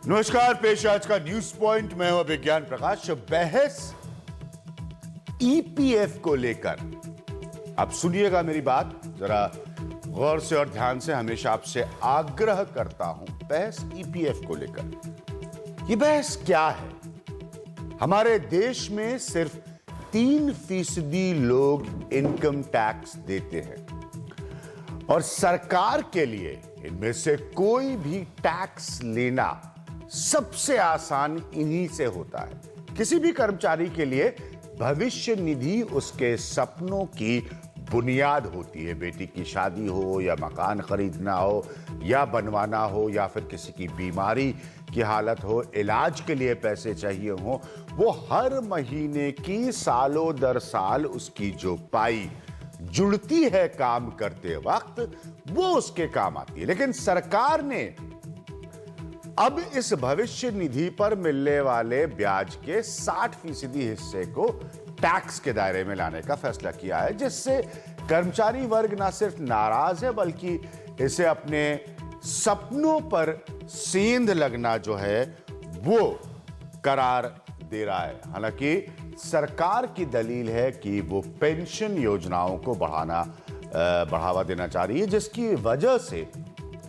नमस्कार, पेश आज का न्यूज पॉइंट। मैं हूं विज्ञान प्रकाश। बहस ईपीएफ को लेकर, आप सुनिएगा मेरी बात जरा गौर से और ध्यान से। हमेशा आपसे आग्रह करता हूं, बहस ईपीएफ को लेकर। ये बहस क्या है? हमारे देश में सिर्फ 3% लोग इनकम टैक्स देते हैं और सरकार के लिए इनमें से कोई भी टैक्स लेना सबसे आसान इन्हीं से होता है। किसी भी कर्मचारी के लिए भविष्य निधि उसके सपनों की बुनियाद होती है। बेटी की शादी हो या मकान खरीदना हो या बनवाना हो या फिर किसी की बीमारी की हालत हो, इलाज के लिए पैसे चाहिए हो, वो हर महीने की सालों दर साल उसकी जो पाई जुड़ती है काम करते वक्त, वो उसके काम आती है। लेकिन सरकार ने अब इस भविष्य निधि पर मिलने वाले ब्याज के 60% हिस्से को टैक्स के दायरे में लाने का फैसला किया है, जिससे कर्मचारी वर्ग ना सिर्फ नाराज है बल्कि इसे अपने सपनों पर सेंध लगना जो है वो करार दे रहा है। हालांकि सरकार की दलील है कि वो पेंशन योजनाओं को बढ़ावा देना चाह रही है, जिसकी वजह से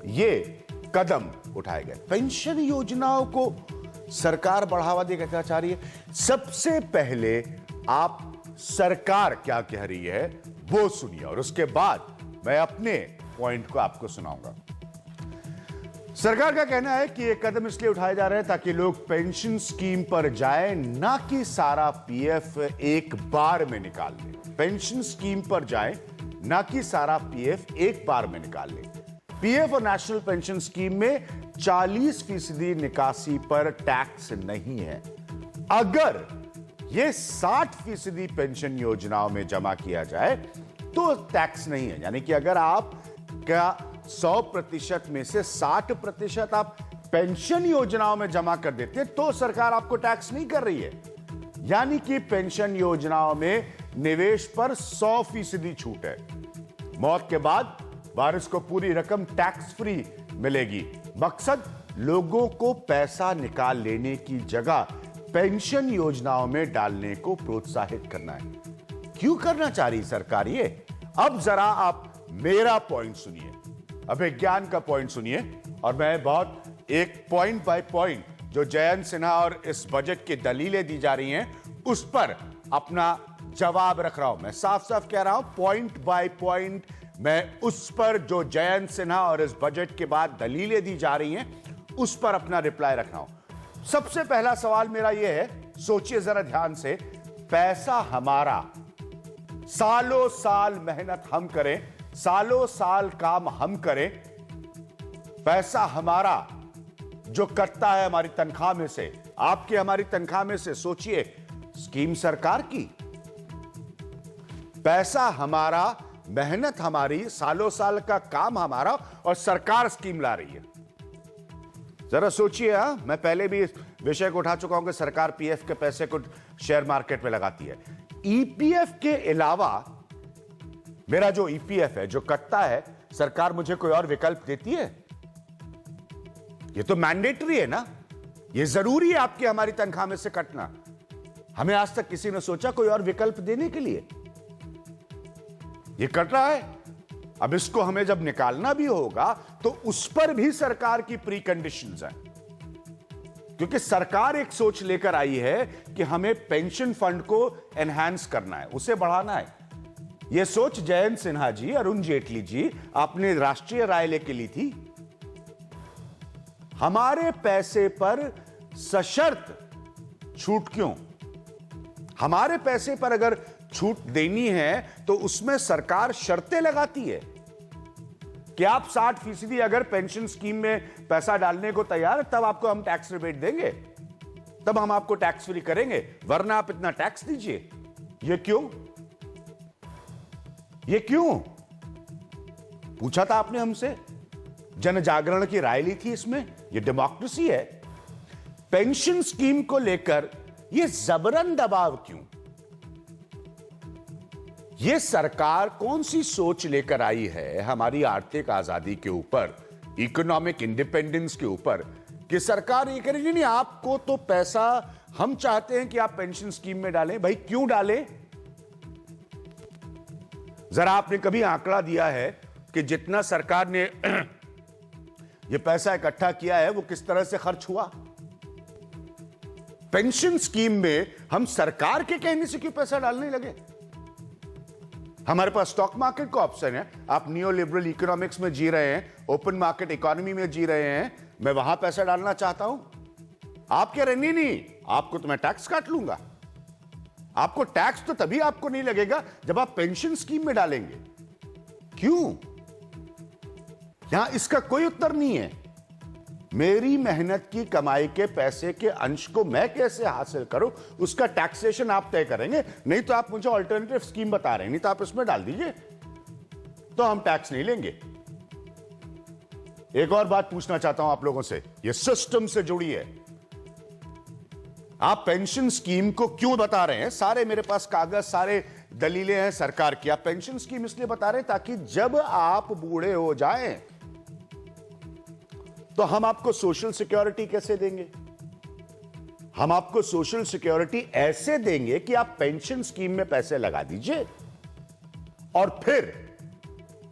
ये कदम उठाए गए। पेंशन योजनाओं को सरकार बढ़ावा देना चाह रही है। सबसे पहले आप सरकार क्या कह रही है वो सुनिए और उसके बाद मैं अपने पॉइंट को आपको सुनाऊंगा। सरकार का कहना है कि ये कदम इसलिए उठाए जा रहे हैं ताकि लोग पेंशन स्कीम पर जाएं, ना कि सारा पीएफ एक बार में निकाल लें। पेंशन स्कीम पर जाएं, ना कि सारा पीएफ एक बार में निकाल लें। पीएफ और नेशनल पेंशन स्कीम में 40% निकासी पर टैक्स नहीं है। अगर ये 60% पेंशन योजनाओं में जमा किया जाए तो टैक्स नहीं है। यानी कि अगर आप क्या 100% में से 60% आप पेंशन योजनाओं में जमा कर देते हैं तो सरकार आपको टैक्स नहीं कर रही है। यानी कि पेंशन योजनाओं में निवेश पर 100% छूट है। मौत के बाद वारिस को पूरी रकम टैक्स फ्री मिलेगी। मकसद लोगों को पैसा निकाल लेने की जगह पेंशन योजनाओं में डालने को प्रोत्साहित करना है। क्यों करना चाह रही सरकार ये? अब जरा आप मेरा पॉइंट सुनिए, अभिज्ञान का पॉइंट सुनिए और मैं बहुत एक पॉइंट बाय पॉइंट जो जयंत सिन्हा और इस बजट की दलीलें दी जा रही हैं उस पर अपना जवाब रख रहा हूं। मैं साफ साफ कह रहा हूं, पॉइंट बाय पॉइंट मैं उस पर जो जयंत सिन्हा और इस बजट के बाद दलीलें दी जा रही हैं उस पर अपना रिप्लाई रख रहा हूं। सबसे पहला सवाल मेरा यह है, सोचिए जरा ध्यान से। पैसा हमारा, सालों साल मेहनत हम करें, सालों साल काम हम करें, पैसा हमारा जो कटता है हमारी तनख्वाह में से, आपकी हमारी तनख्वाह में से। सोचिए, स्कीम सरकार की, पैसा हमारा, मेहनत हमारी, सालों साल का काम हमारा और सरकार स्कीम ला रही है। जरा सोचिए। मैं पहले भी इस विषय को उठा चुका हूं कि सरकार पीएफ के पैसे को शेयर मार्केट में लगाती है। ईपीएफ के अलावा मेरा जो ईपीएफ है जो कटता है, सरकार मुझे कोई और विकल्प देती है? ये तो मैंडेटरी है ना, ये जरूरी है आपकी हमारी तनख्वाह में से कटना। हमें आज तक किसी ने सोचा कोई और विकल्प देने के लिए? ये कट रहा है, अब इसको हमें जब निकालना भी होगा तो उस पर भी सरकार की प्री कंडीशंस हैं। क्योंकि सरकार एक सोच लेकर आई है कि हमें पेंशन फंड को एनहांस करना है, उसे बढ़ाना है। यह सोच जयंत सिन्हा जी, अरुण जेटली जी आपने राष्ट्रीय राय लेके ली थी। हमारे पैसे पर सशर्त छूट क्यों? हमारे पैसे पर अगर छूट देनी है तो उसमें सरकार शर्तें लगाती है कि आप 60% अगर पेंशन स्कीम में पैसा डालने को तैयार है तब आपको हम टैक्स रिबेट देंगे, तब हम आपको टैक्स फ्री करेंगे, वरना आप इतना टैक्स दीजिए। ये क्यों? ये क्यों पूछा था आपने हमसे? जन जागरण की राय ली थी इसमें। ये डेमोक्रेसी है। पेंशन स्कीम को लेकर ये जबरन दबाव क्यों? ये सरकार कौन सी सोच लेकर आई है हमारी आर्थिक आजादी के ऊपर, इकोनॉमिक इंडिपेंडेंस के ऊपर, कि सरकार ये कह रही नहीं, नहीं आपको तो पैसा हम चाहते हैं कि आप पेंशन स्कीम में डालें। भाई क्यों डालें? जरा आपने कभी आंकड़ा दिया है कि जितना सरकार ने ये पैसा इकट्ठा किया है वो किस तरह से खर्च हुआ? पेंशन स्कीम में हम सरकार के कहने से क्यों पैसा डालने लगे? हमारे पास स्टॉक मार्केट का ऑप्शन है। आप नियो लिबरल इकोनॉमिक्स में जी रहे हैं, ओपन मार्केट इकोनॉमी में जी रहे हैं, मैं वहां पैसा डालना चाहता हूं। आप कह रहे नहीं नहीं आपको तो मैं टैक्स काट लूंगा। आपको टैक्स तो तभी आपको नहीं लगेगा जब आप पेंशन स्कीम में डालेंगे। क्यों? यहां इसका कोई उत्तर नहीं है। मेरी मेहनत की कमाई के पैसे के अंश को मैं कैसे हासिल करूं, उसका टैक्सेशन आप तय करेंगे। नहीं तो आप मुझे अल्टरनेटिव स्कीम बता रहे हैं, नहीं तो आप इसमें डाल दीजिए, तो हम टैक्स नहीं लेंगे। एक और बात पूछना चाहता हूं आप लोगों से, यह सिस्टम से जुड़ी है। आप पेंशन स्कीम को क्यों बता रहे हैं? सारे मेरे पास कागज, सारे दलीलें हैं सरकार की। आप पेंशन स्कीम इसलिए बता रहे हैं ताकि जब आप बूढ़े हो जाएं तो हम आपको सोशल सिक्योरिटी कैसे देंगे? हम आपको सोशल सिक्योरिटी ऐसे देंगे कि आप पेंशन स्कीम में पैसे लगा दीजिए और फिर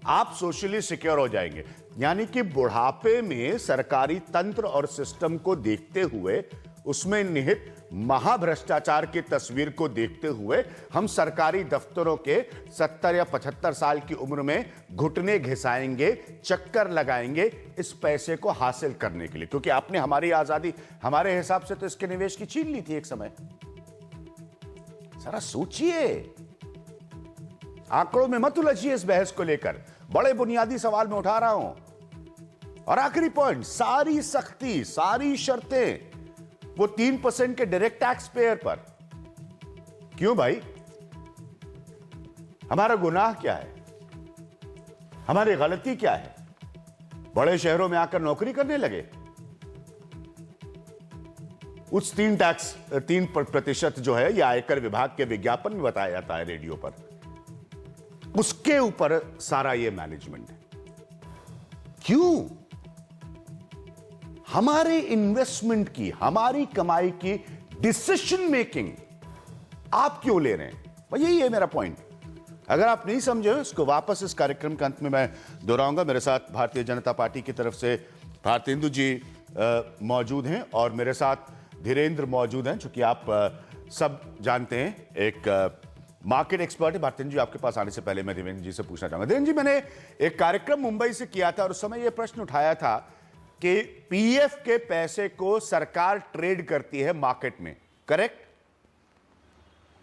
आप सोशली सिक्योर हो जाएंगे। यानी कि बुढ़ापे में सरकारी तंत्र और सिस्टम को देखते हुए, उसमें निहित महाभ्रष्टाचार की तस्वीर को देखते हुए हम सरकारी दफ्तरों के 70 या 75 साल की उम्र में घुटने घिसाएंगे, चक्कर लगाएंगे इस पैसे को हासिल करने के लिए। क्योंकि आपने हमारी आजादी हमारे हिसाब से तो इसके निवेश की छीन ली थी एक समय। जरा सोचिए, आंकड़ों में मत उलझिए इस बहस को लेकर। बड़े बुनियादी सवाल में उठा रहा हूं। और आखिरी पॉइंट, सारी सख्ती, सारी शर्तें वो 3% के डायरेक्ट टैक्स पेयर पर। क्यों भाई? हमारा गुनाह क्या है? हमारी गलती क्या है? बड़े शहरों में आकर नौकरी करने लगे। उस 3% जो है, यह आयकर विभाग के विज्ञापन में बताया जाता है रेडियो पर, उसके ऊपर सारा ये मैनेजमेंट है। क्यों? हमारे इन्वेस्टमेंट की, हमारी कमाई की डिसीजन मेकिंग आप क्यों ले रहे हैं? भाई यही है मेरा पॉइंट। अगर आप नहीं समझे इसको, वापस इस कार्यक्रम के अंत में मैं दोहराऊंगा। मेरे साथ भारतीय जनता पार्टी की तरफ से भारतेंदु जी मौजूद हैं और मेरे साथ धीरेन्द्र मौजूद हैं, चूंकि आप सब जानते हैं एक मार्केट एक्सपर्ट है। भारतेंदु जी, आपके पास आने से पहले मैं धीरेन्द्र जी से पूछना चाहूंगा। धीरेन्द्र जी, मैंने एक कार्यक्रम मुंबई से किया था और उस समय यह प्रश्न उठाया था कि पीएफ के पैसे को सरकार ट्रेड करती है मार्केट में, करेक्ट?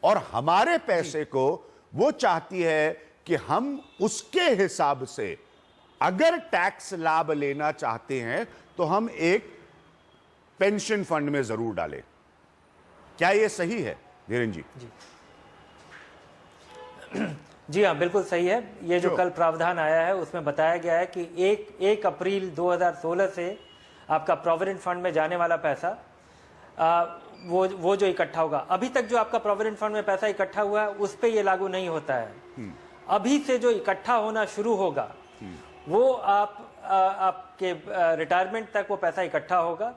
और हमारे पैसे को वो चाहती है कि हम उसके हिसाब से अगर टैक्स लाभ लेना चाहते हैं तो हम एक पेंशन फंड में जरूर डालें। क्या यह सही है धीरेन्द्र जी? जी हाँ, बिल्कुल सही है। ये जो कल प्रावधान आया है उसमें बताया गया है कि 1 अप्रैल 2016 से आपका प्रोविडेंट फंड में जाने वाला पैसा वो जो इकट्ठा होगा, अभी तक जो आपका प्रोविडेंट फंड में पैसा इकट्ठा हुआ है उस पे ये लागू नहीं होता है। अभी से जो इकट्ठा होना शुरू होगा वो आपके रिटायरमेंट तक वो पैसा इकट्ठा होगा।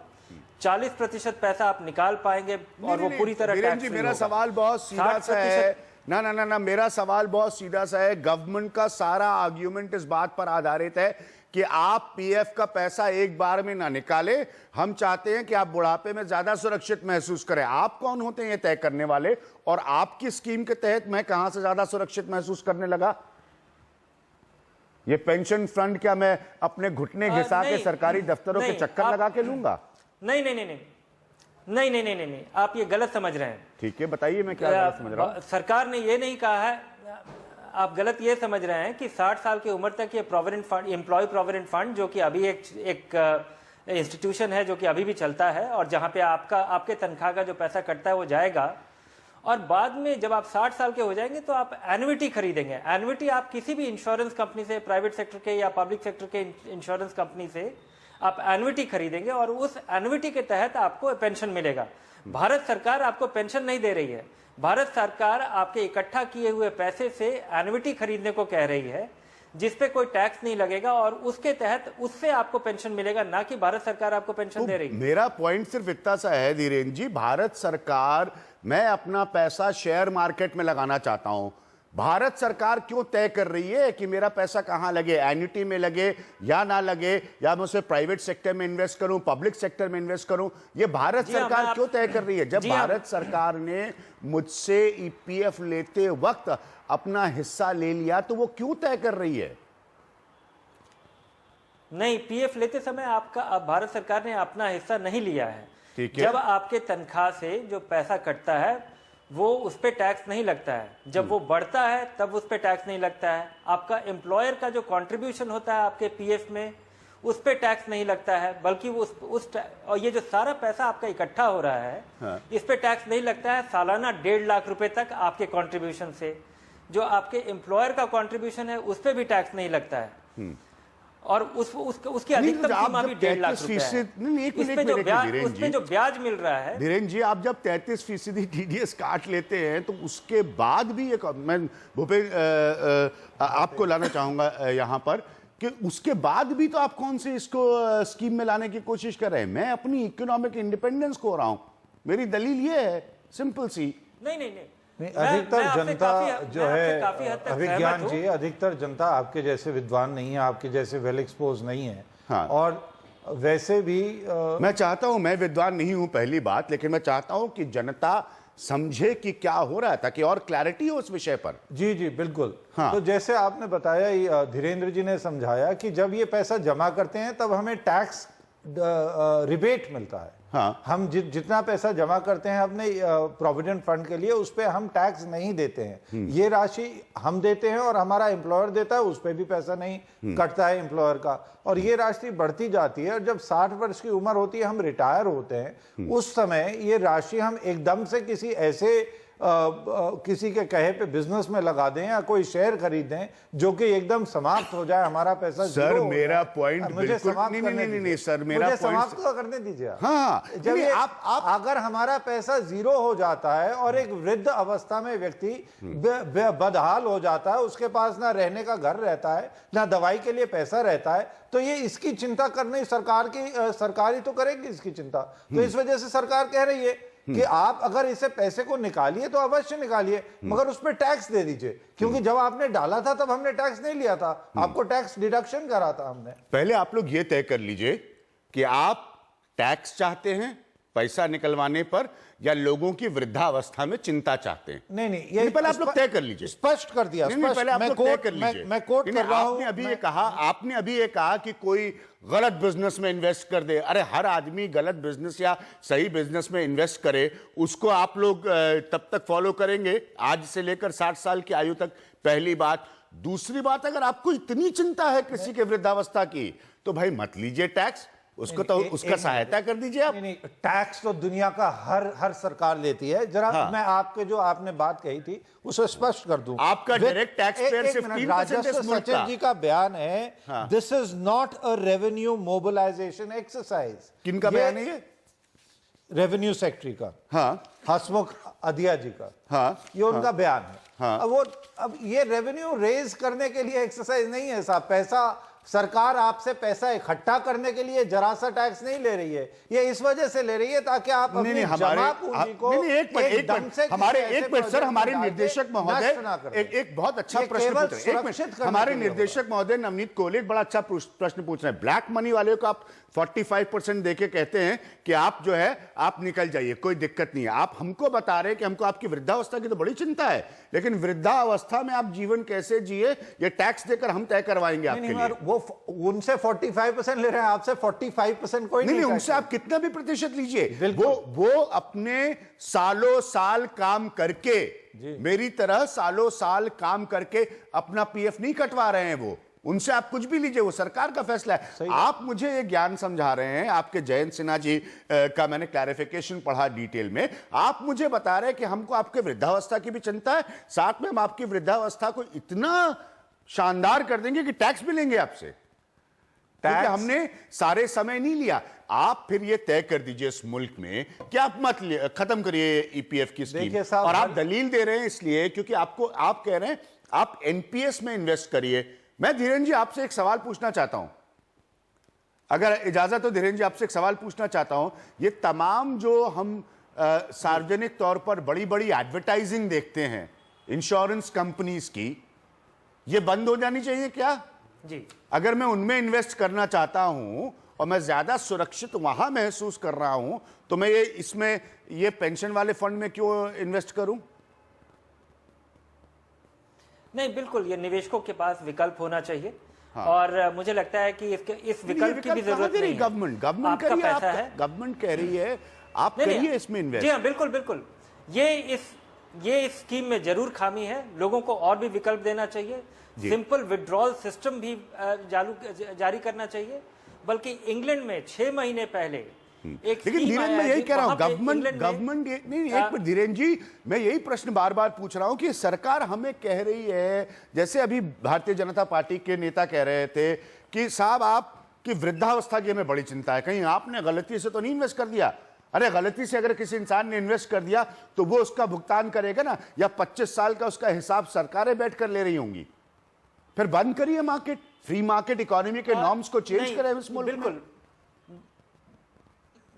40% पैसा आप निकाल पाएंगे और वो पूरी तरह टैक्स फ्री होगा। मेरा सवाल बहुत सीधा सा है। ना, मेरा सवाल बहुत सीधा सा है। गवर्नमेंट का सारा आर्ग्यूमेंट इस बात पर आधारित है कि आप पीएफ का पैसा एक बार में ना निकाले। हम चाहते हैं कि आप बुढ़ापे में ज्यादा सुरक्षित महसूस करें। आप कौन होते हैं ये तय करने वाले? और आपकी स्कीम के तहत मैं कहां से ज्यादा सुरक्षित महसूस करने लगा? ये पेंशन फंड क्या मैं अपने घुटने घिसा के सरकारी दफ्तरों के चक्कर लगा के लूंगा? नहीं, आप ये गलत समझ रहे हैं। ठीक है, बताइए मैं क्या गलत समझ रहा हूं। सरकार ने ये नहीं कहा है, आप गलत ये समझ रहे हैं कि 60 साल की उम्र तक ये provident fund, employ provident fund, जो कि अभी एक इंस्टीट्यूशन है जो कि अभी भी चलता है और जहां पे आपके तनख्वाह का जो पैसा कटता है वो जाएगा, और बाद में जब आप 60 साल के हो जाएंगे तो आप एन्युटी खरीदेंगे। एन्युटी आप किसी भी इंश्योरेंस कंपनी से, प्राइवेट सेक्टर के या पब्लिक सेक्टर के इंश्योरेंस कंपनी से आप एन्युटी खरीदेंगे और उस एन्युटी के तहत आपको पेंशन मिलेगा। भारत सरकार आपको पेंशन नहीं दे रही है। भारत सरकार आपके इकट्ठा किए हुए पैसे से एन्युटी खरीदने को कह रही है, जिस पे कोई टैक्स नहीं लगेगा और उसके तहत उससे आपको पेंशन मिलेगा, ना कि भारत सरकार आपको पेंशन दे रही है। मेरा पॉइंट सिर्फ इतना सा है धीरेन्द्र जी, भारत सरकार, मैं अपना पैसा शेयर मार्केट में लगाना चाहता हूं, भारत सरकार क्यों तय कर रही है कि मेरा पैसा कहां लगे, एन्युटी में लगे या ना लगे, या मैं उसे प्राइवेट सेक्टर में इन्वेस्ट करूं, पब्लिक सेक्टर में इन्वेस्ट करूं? ये भारत सरकार क्यों तय कर रही है? जब भारत सरकार ने मुझसे ईपीएफ लेते वक्त अपना हिस्सा ले लिया तो वो क्यों तय कर रही है? नहीं, पीएफ लेते समय आपका भारत सरकार ने अपना हिस्सा नहीं लिया है। ठीक है। जब आपके तनख्वाह से जो पैसा कटता है वो उस पे टैक्स नहीं लगता है, जब वो बढ़ता है तब उस पे टैक्स नहीं लगता है। आपका एम्प्लॉयर का जो कंट्रीब्यूशन होता है आपके पीएफ में, उस पे टैक्स नहीं लगता है, बल्कि वो और ये जो सारा पैसा आपका इकट्ठा हो रहा है, हाँ। इस पे टैक्स नहीं लगता है। सालाना 1.5 लाख रुपए तक आपके कंट्रीब्यूशन से, जो आपके एम्प्लॉयर का कंट्रीब्यूशन है उस पे भी टैक्स नहीं लगता है, और उसकी अधिकतम सीमा भी 1.5 लाख रुपए है। उसमें जो ब्याज मिल रहा है, धीरेन्द्र जी, आप जब 33% टीडीएस काट लेते हैं तो उसके बाद भी एक, मैं भूपेश आपको लाना चाहूंगा यहां पर, कि उसके बाद भी तो आप कौन से इसको स्कीम में लाने की कोशिश कर रहे हैं? मैं अपनी इकोनॉमिक इंडिपेंडेंस को रहा हूं, मेरी दलील ये है, सिंपल सी। नहीं, अधिकतर जनता जो है, अभिज्ञान जी, है, अधिकतर जनता आपके जैसे विद्वान नहीं है, आपके जैसे वेल एक्सपोज नहीं है। हाँ। और वैसे भी मैं चाहता हूं, मैं विद्वान नहीं हूं पहली बात, लेकिन मैं चाहता हूं कि जनता समझे कि क्या हो रहा है, ताकि और क्लैरिटी हो उस विषय पर। जी जी बिल्कुल। हाँ। तो जैसे आपने बताया, धीरेन्द्र जी ने समझाया कि जब ये पैसा जमा करते हैं तब हमें टैक्स रिबेट मिलता है। हाँ। हम जितना पैसा जमा करते हैं अपने प्रोविडेंट फंड के लिए, उस पे हम टैक्स नहीं देते हैं। ये राशि हम देते हैं और हमारा एम्प्लॉयर देता है, उस पे भी पैसा नहीं कटता है एम्प्लॉयर का, और ये राशि बढ़ती जाती है। और जब 60 वर्ष की उम्र होती है, हम रिटायर होते हैं, उस समय ये राशि हम एकदम से किसी ऐसे किसी के कहे पे बिजनेस में लगा दें या कोई शेयर खरीदें जो कि एकदम समाप्त हो जाए, हमारा पैसा सर मेरा पॉइंट मुझे समाप्त नहीं सर, मेरा पॉइंट समाप्त तो करने दीजिए। हाँ, जब ये आप अगर हमारा पैसा 0 हो जाता है और एक वृद्ध अवस्था में व्यक्ति बदहाल हो जाता है, उसके पास ना रहने का घर रहता है, ना दवाई के लिए पैसा रहता है, तो ये इसकी चिंता करनी सरकार ही तो करेगी इसकी चिंता। तो इस वजह से सरकार कह रही है कि आप अगर इसे पैसे को निकालिए तो अवश्य निकालिए, मगर उस पर टैक्स दे दीजिए, क्योंकि जब आपने डाला था तब हमने टैक्स नहीं लिया था, आपको टैक्स डिडक्शन करा था हमने। पहले आप लोग ये तय कर लीजिए कि आप टैक्स चाहते हैं पैसा निकलवाने पर, या लोगों की वृद्धावस्था में चिंता चाहते हैं। नहीं, ये पहले आप लोग तय कर लीजिए। स्पष्ट कर दिया। पहले आप लोग तय कर लीजिए। मैं कोट कर रहा हूं। आपने अभी ये कहा कि कोई गलत बिजनेस में इन्वेस्ट कर दे। अरे हर आदमी गलत बिजनेस या सही बिजनेस में इन्वेस्ट करे, उसको आप लोग तब तक फॉलो करेंगे आज से लेकर 60 साल की आयु तक, पहली बात। दूसरी बात, अगर आपको इतनी चिंता है किसी के वृद्धावस्था की, तो भाई मत लीजिए टैक्स, उसको तो उसका सहायता कर दीजिए आप। नहीं, टैक्स तो दुनिया का हर सरकार लेती है। जरा मैं आपके जो आपने बात कही थी उसे स्पष्ट कर दूं। आपका डायरेक्ट टैक्स पेयर सिर्फ 3% है। सचिन जी का बयान है, this is not a revenue mobilisation exercise. किनका बयान है ये? रेवेन्यू सेक्रेटरी का, हाँ, हसमुख अधिया जी का। हाँ, ये उनका बयान है। हाँ। अब ये रेवेन्यू रेज करने के लिए एक्सरसाइज नहीं है साहब। पैसा, सरकार आपसे पैसा इकट्ठा करने के लिए जरा सा टैक्स नहीं ले रही है, ये इस वजह से ले रही है ताकि आप अपनी जमा पूंजी को हमारे निर्देशक महोदय एक बहुत अच्छा प्रश्न पूछ रहे हैं। हमारे निर्देशक महोदय नवनीत कोहली एक बड़ा अच्छा प्रश्न पूछ रहे हैं। ब्लैक मनी वाले को आप 45% देके कहते हैं कि आप जो है आप निकल जाइए, कोई दिक्कत नहीं है। आप हमको बता रहे हैं कि हमको आपकी वृद्धावस्था की तो बड़ी चिंता है, लेकिन वृद्धावस्था में आप जीवन कैसे जिए ये टैक्स देकर हम तय करवाएंगे आपके लिए। वो उनसे 45% ले रहे हैं, आपसे 45% कोई नहीं, उनसे आप कितना भी प्रतिशत लीजिए, वो अपने सालों साल काम करके, मेरी तरह सालों साल काम करके अपना पीएफ नहीं कटवा रहे हैं। वो उनसे आप कुछ भी लीजिए, वो सरकार का फैसला है। आप मुझे ये ज्ञान समझा रहे हैं, आपके जयंत सिन्हा जी का मैंने क्लैरिफिकेशन पढ़ा डिटेल में। आप मुझे बता रहे हैं कि हमको आपके वृद्धावस्था की भी चिंता है, साथ में हम आपकी वृद्धावस्था को इतना शानदार कर देंगे कि टैक्स भी लेंगे आपसे, क्योंकि हमने सारे समय नहीं लिया। आप फिर ये तय कर दीजिए इस मुल्क में कि आप मत खत्म करिए ईपीएफ की स्कीम, और आप दलील दे रहे हैं इसलिए क्योंकि आप कह रहे हैं आप एनपीएस में इन्वेस्ट करिए। मैं धीरेन्द्र जी आपसे एक सवाल पूछना चाहता हूं, अगर इजाजत हो धीरेन्द्र जी, आपसे एक सवाल पूछना चाहता हूं। ये तमाम जो हम सार्वजनिक तौर पर बड़ी बड़ी एडवर्टाइजिंग देखते हैं इंश्योरेंस कंपनीज की, ये बंद हो जानी चाहिए क्या? जी, अगर मैं उनमें इन्वेस्ट करना चाहता हूं और मैं ज्यादा सुरक्षित वहां महसूस कर रहा हूं, तो मैं ये पेंशन वाले फंड में क्यों इन्वेस्ट करूं? नहीं, बिल्कुल, ये निवेशकों के पास विकल्प होना चाहिए। हाँ। और मुझे लगता है कि इस विकल्प की भी जरूरत नहीं है। गवर्नमेंट कह रही है, गवर्नमेंट कह रही है आप करिए इसमें इन्वेस्ट। जी हाँ, बिल्कुल बिल्कुल, ये इस स्कीम में जरूर खामी है। लोगों को और भी विकल्प देना चाहिए। सिंपल विड्रॉल सिस्टम भी जारी करना चाहिए। बल्कि इंग्लैंड में 6 महीने पहले लेकिन धीरेन्द्र मैं यही कह रहा हूं, गवर्नमेंट नहीं, एक मिनट धीरेन्द्र जी, मैं यही प्रश्न बार बार पूछ रहा हूं कि सरकार हमें कह रही है, जैसे अभी भारतीय जनता पार्टी के नेता कह रहे थे कि साहब आपकी वृद्धावस्था की हमें बड़ी चिंता है, कहीं आपने गलती से तो नहीं इन्वेस्ट कर दिया। अरे गलती से अगर किसी इंसान ने इन्वेस्ट कर दिया तो वो उसका भुगतान करेगा ना, या 25 साल का उसका हिसाब सरकारें बैठकर ले रही होंगी। फिर बंद करिए मार्केट, फ्री मार्केट इकोनॉमी के नॉर्म्स को चेंज करें इस मुल्क में।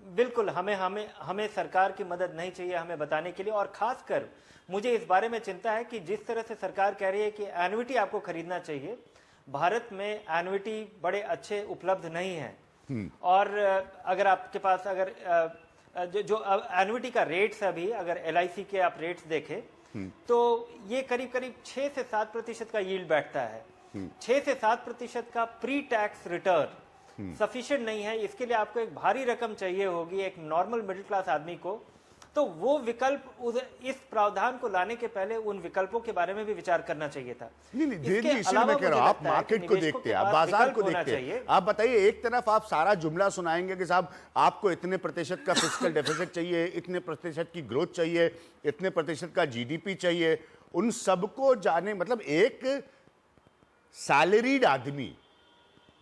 बिल्कुल, हमें सरकार की मदद नहीं चाहिए हमें बताने के लिए। और खासकर मुझे इस बारे में चिंता है कि जिस तरह से सरकार कह रही है कि एन्युटी आपको खरीदना चाहिए, भारत में एन्युटी बड़े अच्छे उपलब्ध नहीं है। और अगर आपके पास जो एन्युटी का रेट्स अभी अगर LIC के आप रेट्स देखें तो ये करीब करीब 6 से 7% का यील्ड बैठता है। 6 से 7% का प्री टैक्स रिटर्न सफिशिएंट नहीं है। इसके लिए आपको एक भारी रकम चाहिए होगी एक नॉर्मल मिडिल क्लास आदमी को। तो वो विकल्प इस प्रावधान को लाने के पहले उन विकल्पों के बारे में भी विचार करना चाहिए था। नहीं, इसीलिए मैं कह रहा हूं, आप मार्केट को देखते हैं, आप बाजार को देखते हैं। आप बताइए, एक तरफ आप सारा जुमला सुनाएंगे कि साहब आपको इतने प्रतिशत का फिस्कल डेफिसिट चाहिए, इतने प्रतिशत की ग्रोथ चाहिए, इतने प्रतिशत का GDP चाहिए, उन सबको जाने, मतलब एक सैलरीड आदमी,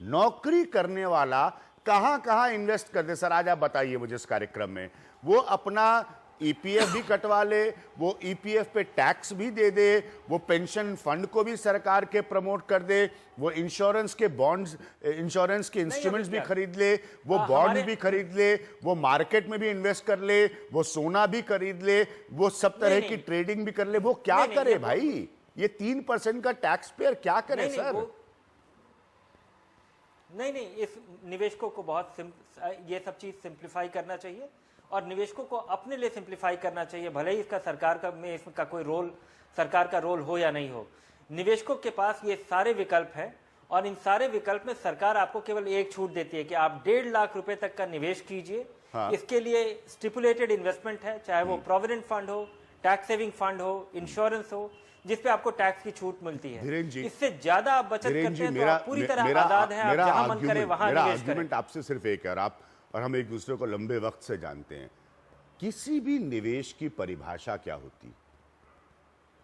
नौकरी करने वाला कहां इन्वेस्ट कर दे? सर आज आप बताइए मुझे इस कार्यक्रम में। वो अपना EPF भी कटवा ले, वो EPF पे टैक्स भी दे दे, वो पेंशन फंड को भी सरकार के प्रमोट कर दे, वो इंश्योरेंस के बॉन्ड्स, इंश्योरेंस के इंस्ट्रूमेंट्स भी खरीद ले, वो बॉन्ड भी खरीद ले, वो मार्केट में भी इन्वेस्ट कर ले, वो सोना भी खरीद ले, वो सब तरह की ट्रेडिंग भी कर ले। वो क्या करे भाई? ये 3% का टैक्स पेयर क्या करे सर? नहीं, इस निवेशकों को बहुत ये सब चीज सिंप्लीफाई करना चाहिए और निवेशकों को अपने लिए सिंप्लीफाई करना चाहिए। भले ही इसका इसका कोई रोल, सरकार का रोल हो या नहीं हो, निवेशकों के पास ये सारे विकल्प हैं। और इन सारे विकल्प में सरकार आपको केवल एक छूट देती है कि आप 1.5 लाख रुपए तक का निवेश कीजिए। हाँ। इसके लिए स्टिपुलेटेड इन्वेस्टमेंट है, चाहे वो प्रोविडेंट फंड हो, टैक्स सेविंग फंड हो, इंश्योरेंस हो, जिसपे आपको टैक्स की छूट मिलती है। इससे ज्यादा आप बचत करते हैं तो आप पूरी तरह आजाद हैं, आप जहां मन करे वहां निवेश करें। आपसे सिर्फ एक है, आप और हम एक दूसरे को लंबे वक्त से जानते हैं, किसी भी निवेश की परिभाषा क्या होती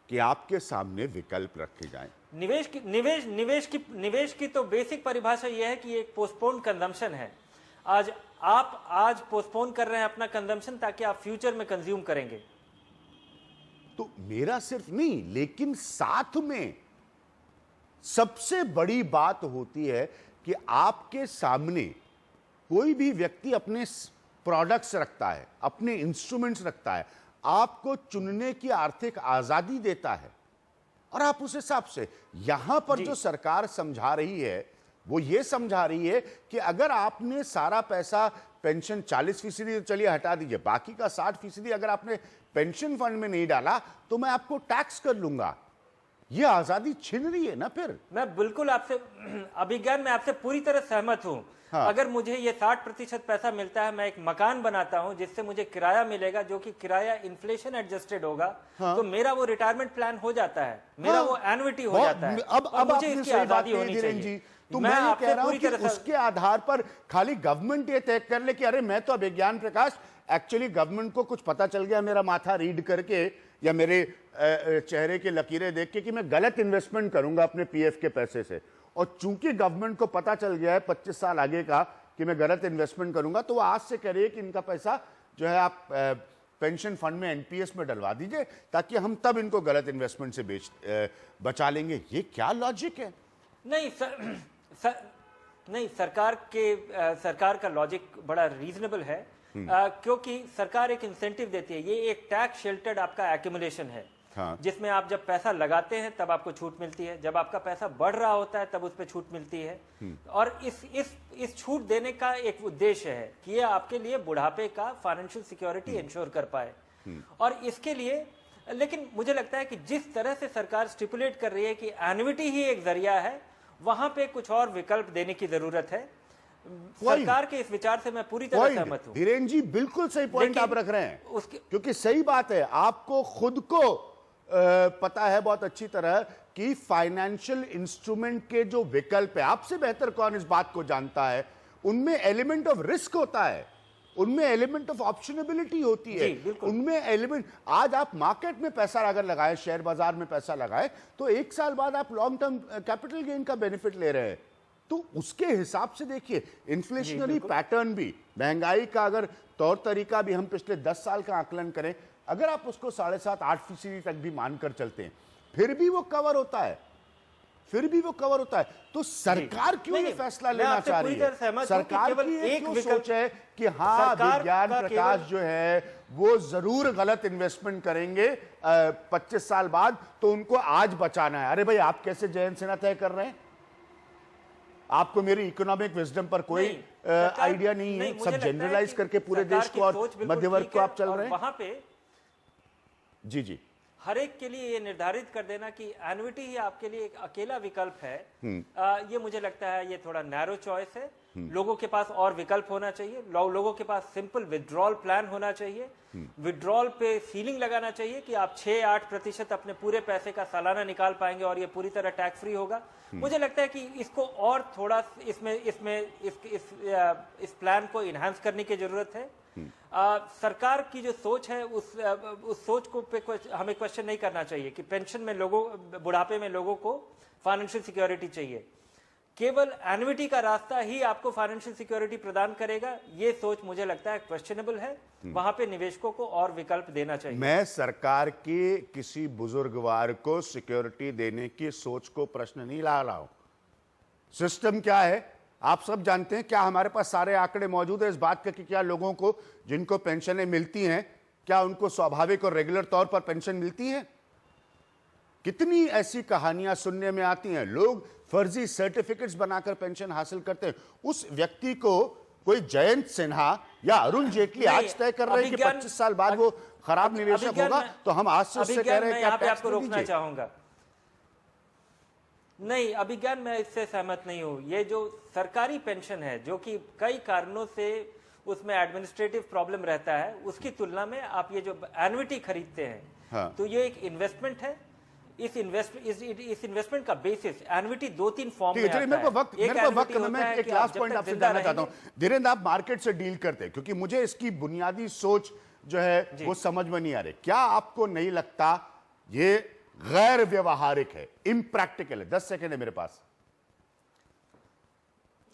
कि आपके सामने विकल्प रखे जाएं? निवेश की तो बेसिक परिभाषा यह है कि एक पोस्टपोन कंजम्पशन है। आज पोस्टपोन कर रहे हैं अपना कंजम्पशन ताकि आप फ्यूचर में कंज्यूम करेंगे। तो मेरा सिर्फ नहीं, लेकिन साथ में सबसे बड़ी बात होती है कि आपके सामने कोई भी व्यक्ति अपने प्रोडक्ट्स रखता है, अपने इंस्ट्रूमेंट्स रखता है, आपको चुनने की आर्थिक आजादी देता है और आप उस हिसाब से, यहां पर जो सरकार समझा रही है वो ये समझा रही है कि अगर आपने सारा पैसा पेंशन 40% चलिए हटा दीजिए, बाकी का 60% अगर आपने पेंशन फंड में नहीं डाला तो मैं आपको टैक्स कर लूंगा। ये आजादी छिन रही है ना। फिर मैं बिल्कुल आपसे अभिज्ञान में आपसे पूरी तरह सहमत हूं। हाँ। अगर मुझे ये 60% पैसा मिलता है, मैं एक मकान बनाता हूं जिससे मुझे किराया मिलेगा, जो कि किराया इन्फ्लेशन एडजस्टेड होगा। हाँ। तो मेरा वो रिटायरमेंट प्लान हो जाता है, मेरा वो एन्युटी हो जाता है। अब मुझे इसकी आजादी होनी चाहिए। तो मैं ये कह रहा हूं कि उसके आधार पर खाली गवर्नमेंट ये तय कर ले कि अरे मैं तो अभिज्ञान प्रकाश, एक्चुअली गवर्नमेंट को कुछ पता चल गया मेरा माथा रीड करके या मेरे चेहरे की लकीरें देख के कि मैं गलत इन्वेस्टमेंट करूंगा अपने PF के पैसे से, और चूंकि गवर्नमेंट को पता चल गया है 25 साल आगे का कि मैं गलत इन्वेस्टमेंट करूंगा, तो वो आज से कह रही है कि इनका पैसा जो है आप पेंशन फंड में NPS में डलवा दीजिए ताकि हम तब इनको गलत इन्वेस्टमेंट से बचा लेंगे। ये क्या लॉजिक है? नहीं नहीं, सरकार का लॉजिक बड़ा रीजनेबल है, क्योंकि सरकार एक इंसेंटिव देती है। ये एक टैक्स शेल्टर्ड आपका एक्यूमुलेशन है, हाँ। जिसमें आप जब पैसा लगाते हैं तब आपको छूट मिलती है, जब आपका पैसा बढ़ रहा होता है तब उस पर छूट मिलती है। और इस छूट देने का एक उद्देश्य है कि ये आपके लिए बुढ़ापे का फाइनेंशियल सिक्योरिटी इंश्योर कर पाए। और इसके लिए, लेकिन मुझे लगता है कि जिस तरह से सरकार स्टिपुलेट कर रही है कि एन्युटी ही एक जरिया है, वहां पे कुछ और विकल्प देने की जरूरत है। सरकार के इस विचार से मैं पूरी तरह सहमत हूं। धीरेन जी बिल्कुल सही पॉइंट आप रख रहे हैं, क्योंकि सही बात है, आपको खुद को पता है बहुत अच्छी तरह कि फाइनेंशियल इंस्ट्रूमेंट के जो विकल्प है, आपसे बेहतर कौन इस बात को जानता है, उनमें एलिमेंट ऑफ रिस्क होता है, उनमें एलिमेंट ऑफ ऑप्शनेबिलिटी होती है, उनमें एलिमेंट, आज आप मार्केट में पैसा अगर लगाएं, शेयर बाजार में पैसा लगाएं, तो एक साल बाद आप लॉन्ग टर्म कैपिटल गेन का बेनिफिट ले रहे हैं। तो उसके हिसाब से देखिए, इन्फ्लेशनरी पैटर्न भी, महंगाई का अगर तौर तरीका भी हम पिछले 10 साल का आकलन करें, अगर आप उसको 7.5-8% तक भी मानकर चलते हैं, फिर भी वो कवर होता है, तो सरकार क्यों ये फैसला लेना चाह रही है? सरकार की एक सोच है कि हाँ, विज्ञान प्रकाश जो है वो जरूर गलत इन्वेस्टमेंट करेंगे 25 साल बाद, तो उनको आज बचाना है। अरे भाई, आप कैसे जयंत सिन्हा तय कर रहे हैं? आपको मेरी इकोनॉमिक विजडम पर कोई आइडिया नहीं है, सब जनरलाइज करके पूरे देश को और मध्य वर्ग को आप चल रहे हैं वहां पे। जी, हर एक के लिए ये निर्धारित कर देना कि एन्युटी ही आपके लिए एक अकेला विकल्प है, ये मुझे लगता है ये थोड़ा नैरो चॉइस है। लोगों के पास और विकल्प होना चाहिए, लोगों के पास सिंपल विड्रॉल प्लान होना चाहिए, विड्रॉल पे सीलिंग लगाना चाहिए कि आप 6-8% अपने पूरे पैसे का सालाना निकाल पाएंगे और ये पूरी तरह टैक्स फ्री होगा। मुझे लगता है कि इसको और थोड़ा इस प्लान को इनहांस करने की जरूरत है। सरकार की जो सोच है उस सोच को पे हमें क्वेश्चन नहीं करना चाहिए कि पेंशन में बुढ़ापे में लोगों को फाइनेंशियल सिक्योरिटी चाहिए। केवल एन्युटी का रास्ता ही आपको फाइनेंशियल सिक्योरिटी प्रदान करेगा, ये सोच मुझे लगता है क्वेश्चनेबल है। वहां पे निवेशकों को और विकल्प देना चाहिए। मैं सरकार की किसी बुजुर्गवार को सिक्योरिटी देने की सोच को प्रश्न नहीं ला रहा हूं। सिस्टम क्या है आप सब जानते हैं। क्या हमारे पास सारे आंकड़े मौजूद है इस बात का कि क्या लोगों को जिनको पेंशनें मिलती हैं, क्या उनको स्वाभाविक और रेगुलर तौर पर पेंशन मिलती है? कितनी ऐसी कहानियां सुनने में आती हैं, लोग फर्जी सर्टिफिकेट्स बनाकर पेंशन हासिल करते हैं। उस व्यक्ति को कोई जयंत सिन्हा या अरुण जेटली आज तय कर रहे हैं कि 25 साल बाद वो खराब निवेशक होगा, तो हम आज से उससे कह रहे हैं कि आप आपको रोकना चाहूंगा। नहीं, अभिज्ञान मैं इससे सहमत नहीं हूं। ये जो सरकारी पेंशन है, जो कि कई कारणों से उसमें एडमिनिस्ट्रेटिव प्रॉब्लम रहता है, उसकी तुलना में आप ये जो एन्युटी खरीदते हैं, हाँ। तो ये एक इन्वेस्टमेंट है। इस इन्वेस्टमेंट का बेसिस एन्युटी 2-3 फॉर्म में आता है। मेरे को वक्त मैं एक लास्ट पॉइंट आपसे जानना चाहता हूं। धीरेन्द्र, आप मार्केट से डील करते हैं, क्योंकि मुझे इसकी बुनियादी सोच जो है वो समझ में नहीं आ रही। क्या आपको नहीं लगता ये गैर व्यवहारिक है, इम्प्रैक्टिकल है? 10 सेकेंड है मेरे पास।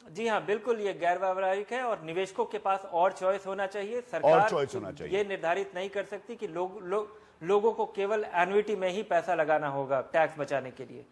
जी हाँ, बिल्कुल ये गैर व्यावहारिक है और निवेशकों के पास और चॉइस होना चाहिए। सरकार ये निर्धारित नहीं कर सकती कि लोगों को केवल एन्युटी में ही पैसा लगाना होगा टैक्स बचाने के लिए।